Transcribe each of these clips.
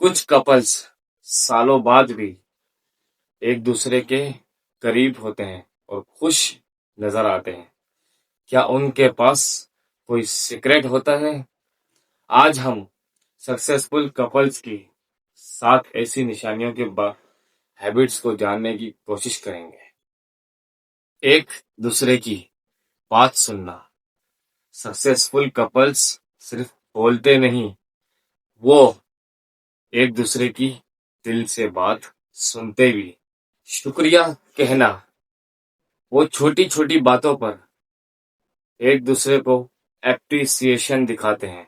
कुछ कपल्स सालों बाद भी एक दूसरे के करीब होते हैं और खुश नजर आते हैं। क्या उनके पास कोई सीक्रेट होता है? आज हम सक्सेसफुल कपल्स की 7 ऐसी निशानियों के हैबिट्स को जानने की कोशिश करेंगे। एक दूसरे की बात सुनना। सक्सेसफुल कपल्स सिर्फ बोलते नहीं, वो एक दूसरे की दिल से बात सुनते भी। शुक्रिया कहना। वो छोटी छोटी बातों पर एक दूसरे को एप्रिसिएशन दिखाते हैं।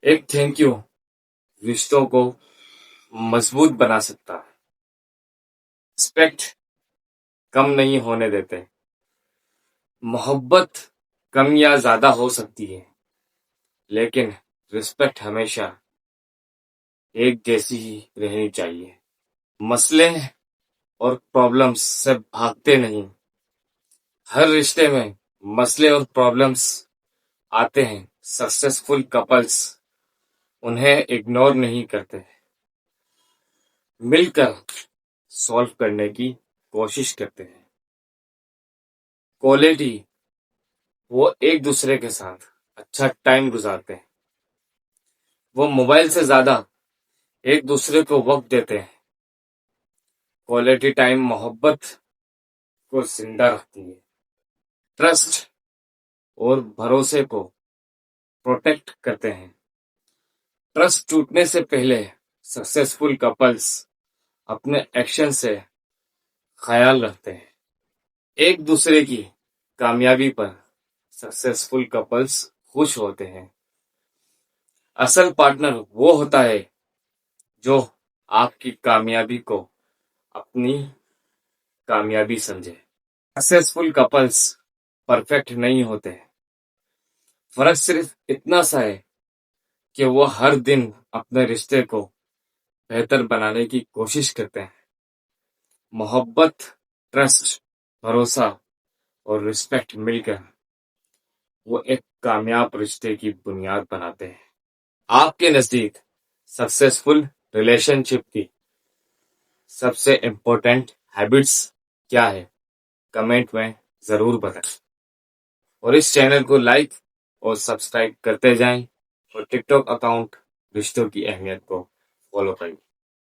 एक थैंक यू रिश्तों को मजबूत बना सकता है। रिस्पेक्ट कम नहीं होने देते। मोहब्बत कम या ज्यादा हो सकती है, लेकिन रिस्पेक्ट हमेशा एक जैसी ही रहनी चाहिए। मसले और प्रॉब्लम्स से भागते नहीं। हर रिश्ते में मसले और प्रॉब्लम्स आते हैं। सक्सेसफुल कपल्स उन्हें इग्नोर नहीं करते, मिलकर सॉल्व करने की कोशिश करते हैं। क्वालिटी, वो एक दूसरे के साथ अच्छा टाइम गुजारते हैं। वो मोबाइल से ज्यादा एक दूसरे को वक्त देते हैं। क्वालिटी टाइम मोहब्बत को जिंदा रखती है। ट्रस्ट और भरोसे को प्रोटेक्ट करते हैं। ट्रस्ट टूटने से पहले सक्सेसफुल कपल्स अपने एक्शन से ख्याल रखते हैं। एक दूसरे की कामयाबी पर सक्सेसफुल कपल्स खुश होते हैं। असल पार्टनर वो होता है जो आपकी कामयाबी को अपनी कामयाबी समझे। सक्सेसफुल कपल्स परफेक्ट नहीं होते। फर्क सिर्फ इतना सा है कि वो हर दिन अपने रिश्ते को बेहतर बनाने की कोशिश करते हैं। मोहब्बत, ट्रस्ट, भरोसा और रिस्पेक्ट मिलकर वो एक कामयाब रिश्ते की बुनियाद बनाते हैं। आपके नजदीक सक्सेसफुल रिलेशनशिप की सबसे इम्पोर्टेंट हैबिट्स क्या है? कमेंट में जरूर बताएं और इस चैनल को लाइक और सब्सक्राइब करते जाएं और टिकटॉक अकाउंट रिश्तों की अहमियत को फॉलो करें।